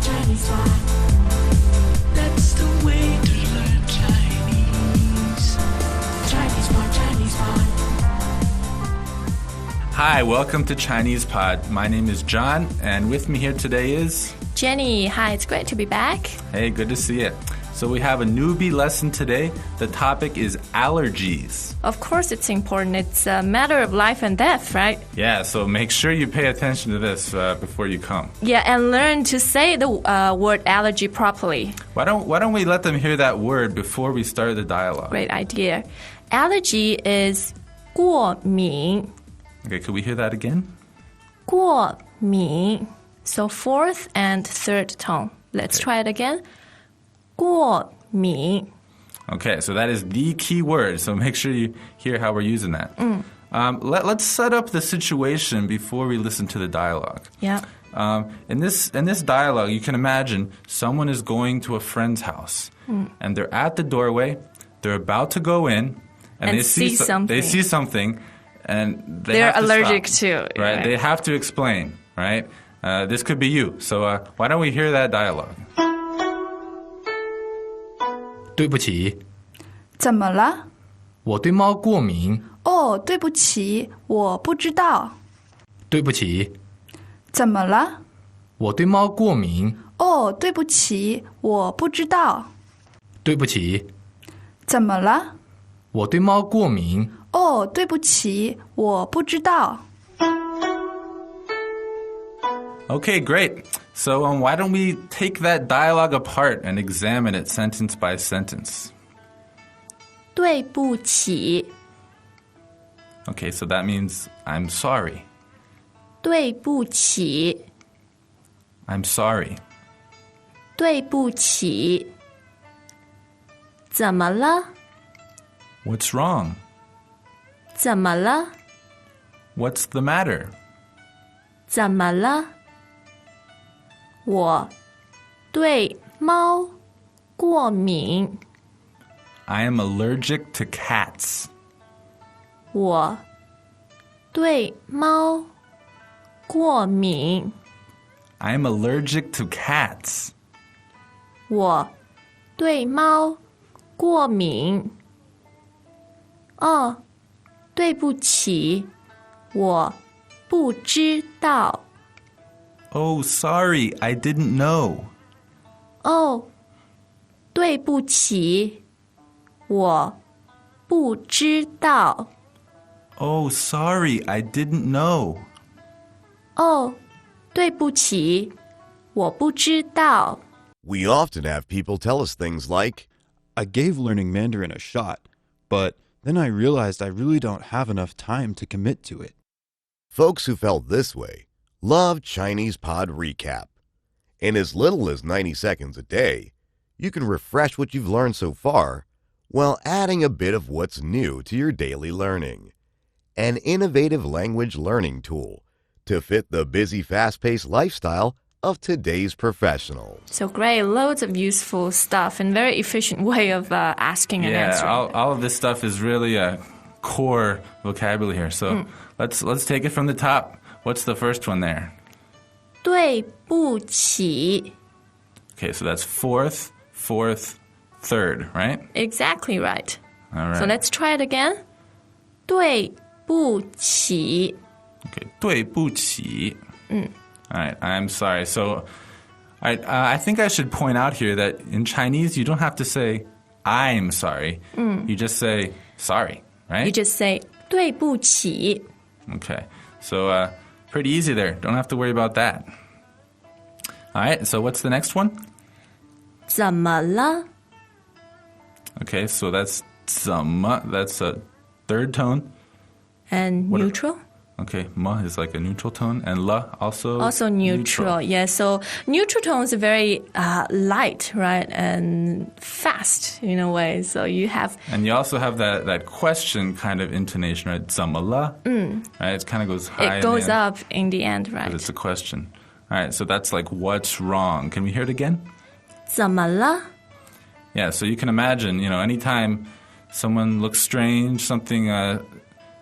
Chinese pot. That's the way to learn Chinese. Chinese pot, Chinese pot. Hi, welcome to Chinese Pod. My name is John, and with me here today is... Jenny. Hi, it's great to be back. Hey, good to see you. So we have a newbie lesson today. The topic is allergies. Of course it's important. It's a matter of life and death, right? Yeah, so make sure you pay attention to this before you come. Yeah, and learn to say the word allergy properly. Why don't we let them hear that word before we start the dialogue? Great idea. Allergy is 过敏. Okay, could we hear that again? 过敏. So fourth and third tone. Let's try it again. 过敏. Okay, so that is the key word, so make sure you hear how we're using that. Let's set up the situation before we listen to the dialogue. Yeah. In this dialogue, you can imagine someone is going to a friend's house, and they're at the doorway, they're about to go in, and they see something, and they're allergic to it. Right? They have to explain, right? This could be you, so why don't we hear that dialogue? 对不起，怎么了？我对猫过敏。哦，对不起，我不知道。对不起，怎么了？我对猫过敏。哦，对不起，我不知道。对不起，怎么了？我对猫过敏。哦，对不起，我不知道。 Okay, great. So why don't we take that dialogue apart and examine it sentence by sentence? 对不起. Okay, so that means I'm sorry. 对不起. I'm sorry. 对不起. 怎么了? What's wrong? 怎么了? What's the matter? 怎么了? 我对猫过敏. I am allergic to cats. 我对猫过敏. I am allergic to cats. 我对猫过敏. 哦，对不起，我不知道. Oh, sorry, I didn't know. 哦，对不起，我不知道。 Oh, sorry, I didn't know. 哦，对不起，我不知道。 We often have people tell us things like, I gave learning Mandarin a shot, but then I realized I really don't have enough time to commit to it. folks who felt this way love Chinese Pod Recap. In as little as 90 seconds a day, you can refresh what you've learned so far while adding a bit of what's new to your daily learning. An innovative language learning tool to fit the busy, fast-paced lifestyle of today's professionals. So great, loads of useful stuff and very efficient way of asking and answering. Yeah, all of this stuff is really a core vocabulary here. So let's take it from the top. What's the first one there? 对不起. Okay, so that's fourth, third, right? Exactly right. All right. So let's try it again. 对不起. Okay, 对不起. All right, I'm sorry. So I think I should point out here that in Chinese, you don't have to say, I'm sorry. You just say, sorry, right? You just say 对不起. Okay, so pretty easy there. Don't have to worry about that. All right, so what's the next one? 怎么了? Okay, so that's 怎么. That's a third tone. And neutral? Okay, ma is like a neutral tone, and la also neutral. Yeah, so neutral tones are very light, right, and fast in a way. So you have... And you also have that question kind of intonation, right? 怎么了? Right, it kind of goes high. It goes up in the end, right? It's a question. All right, so that's like, what's wrong? Can we hear it again? 怎么了? Yeah, so you can imagine, anytime someone looks strange, something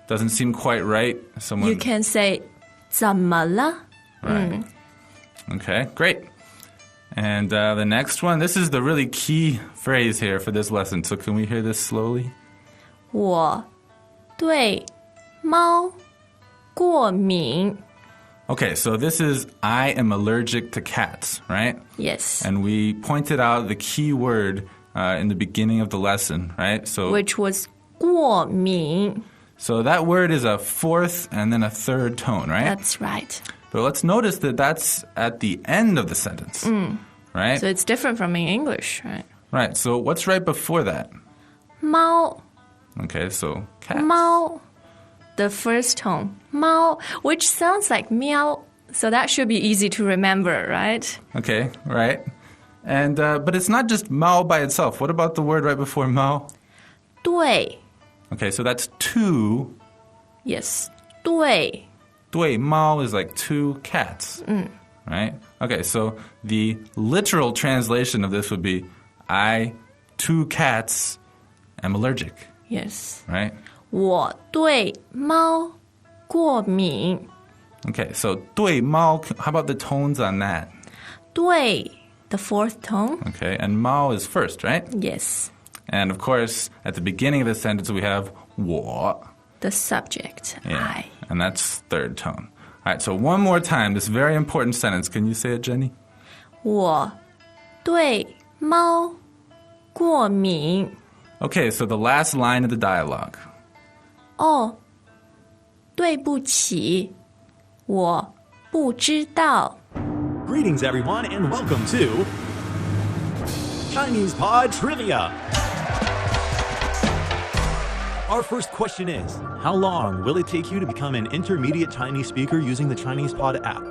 doesn't seem quite right, someone... You can say 怎么了? Right. Okay, great. And the next one, this is the really key phrase here for this lesson. So can we hear this slowly? 我对猫过敏 Okay, so this is I am allergic to cats, right? Yes. And we pointed out the key word in the beginning of the lesson, right? So, Which was 过敏 so that word is a fourth and then a third tone, right? That's right. But let's notice that that's at the end of the sentence, right? So it's different from in English, right? Right, so what's right before that? 猫 Okay, so cats. 猫 The first tone 猫 which sounds like meow. So that should be easy to remember, right? Okay, right. And but it's not just mao by itself. What about the word right before mao? 对 Okay, so that's two. Yes 对 Dui mao is like two cats. Right? Okay, so the literal translation of this would be I, two cats, am allergic. Yes Right? 我对猫过敏 Okay, so 对猫, how about the tones on that? 对 The fourth tone Okay, and mao is first, right? Yes And of course, at the beginning of the sentence, we have 我. The subject Yeah, I and that's third tone. All right, so one more time, this very important sentence. Can you say it, Jenny? 我对猫过敏 Okay, so the last line of the dialogue. 哦对不起我不知道 Greetings, everyone, and welcome to Chinese Pod Trivia. Our first question is, how long will it take you to become an intermediate Chinese speaker using the Chinese Pod app?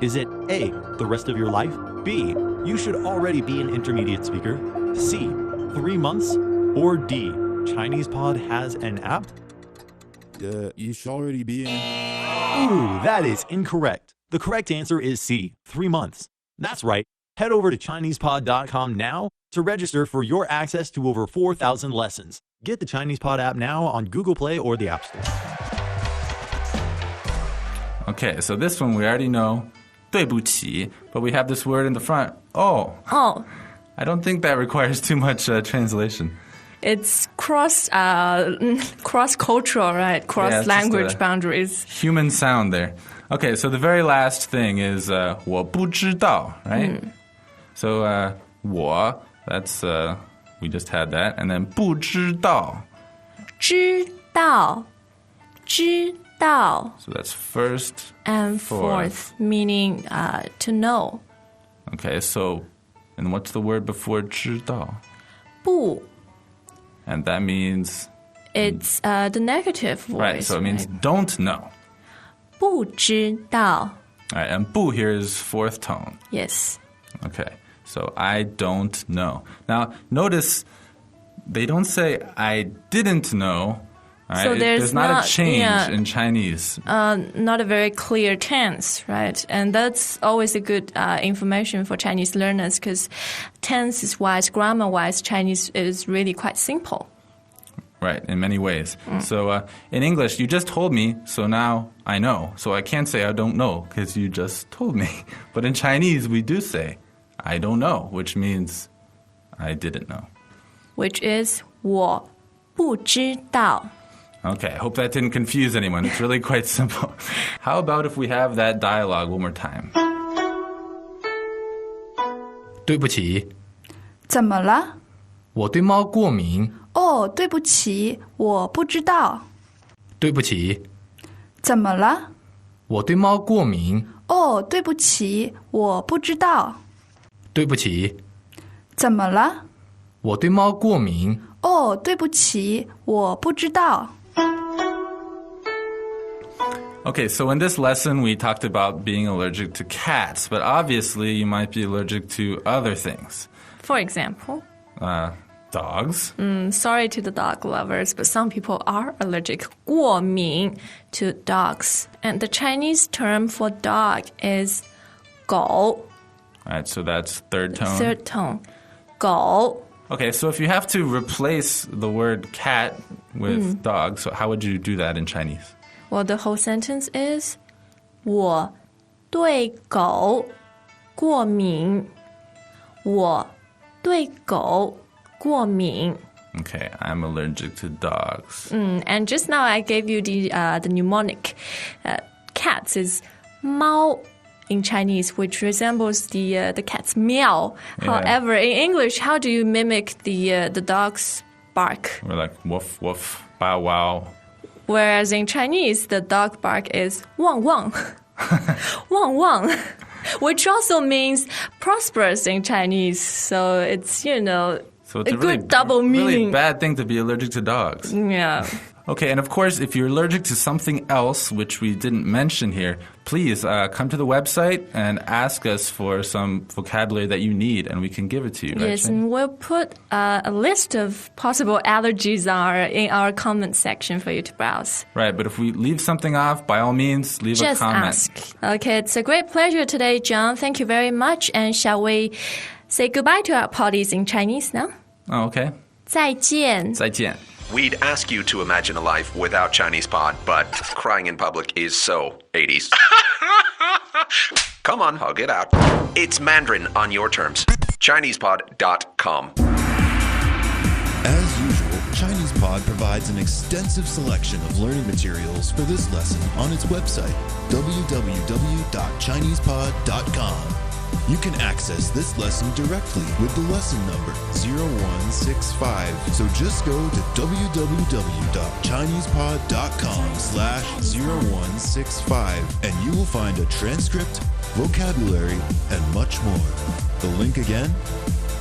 Is it A, the rest of your life? B, you should already be an intermediate speaker? C, 3 months? Or D, Chinese Pod has an app? You should already be in. Ooh, that is incorrect. The correct answer is C, 3 months. That's right. Head over to ChinesePod.com now to register for your access to over 4,000 lessons. Get the Chinese Pod app now on Google Play or the App Store. Okay, so this one we already know, 对不起, but we have this word in the front, oh. Oh I don't think that requires too much translation. It's cross-cultural, right? Cross-language boundaries. Human sound there. Okay, so the very last thing is 我不知道, right? So 我, that's, we just had that. And then 不知道. 知道 知道 So that's first. and fourth, meaning to know. Okay, so, and what's the word before 知道? 不 And that means, It's the negative voice. right, so it means right? don't know. 不知道 All right, and 不 here is fourth tone. Yes. Okay, so I don't know. Now, notice they don't say I didn't know. All right? So there's not not- a change yeah. in Chinese. Not a very clear tense, right? And that's always a good information for Chinese learners because tense-wise, grammar-wise, Chinese is really quite simple. Right, in many ways. So in English, you just told me, so now I know. So I can't say I don't know because you just told me. But in Chinese, we do say I don't know, which means I didn't know. Which is 我不知道 Okay, I hope that didn't confuse anyone. It's really quite simple. How about if we have that dialogue one more time? 对不起，怎么了？我对猫过敏。哦，对不起，我不知道。对不起，怎么了？我对猫过敏。哦，对不起，我不知道。对不起，怎么了？我对猫过敏。哦，对不起，我不知道。 Okay, so in this lesson, we talked about being allergic to cats, but obviously you might be allergic to other things. For example, Dogs. sorry to the dog lovers, but some people are allergic 过敏 to dogs. And the Chinese term for dog is 狗 All right, so that's third tone. third tone 狗 Okay, so if you have to replace the word cat with dog, so how would you do that in Chinese? Well, the whole sentence is 我对狗过敏我对狗过敏。 Okay, I'm allergic to dogs. And just now I gave you the mnemonic. Cats is 猫 in Chinese, which resembles the cat's meow. Yeah. However, in English, how do you mimic the dog's bark? We're like woof woof, bow wow. Whereas in Chinese, the dog bark is 汪汪, 汪汪, which also means prosperous in Chinese. So it's, So it's a a really, good double really meaning. bad thing to be allergic to dogs. Yeah. Okay, and of course, if you're allergic to something else, which we didn't mention here, please come to the website and ask us for some vocabulary that you need, and we can give it to you. Right, Yes, Shane? and we'll put a list of possible allergies in our comment section for you to browse. Right, but if we leave something off, by all means, leave Just a comment. ask. Okay, it's a great pleasure today, John. Thank you very much. And shall we say goodbye to our parties in Chinese now? Oh, okay. 再见. 再见. We'd ask you to imagine a life without Chinese pod, but crying in public is so 80s. Come on, hug it out. It's Mandarin on your terms. ChinesePod.com. As usual, ChinesePod provides an extensive selection of learning materials for this lesson on its website, www.chinesepod.com. You can access this lesson directly with the lesson number 0165. So just go to www.chinesepod.com/0165 and you will find a transcript, vocabulary, and much more. The link again,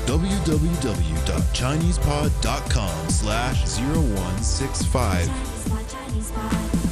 www.chinesepod.com/0165.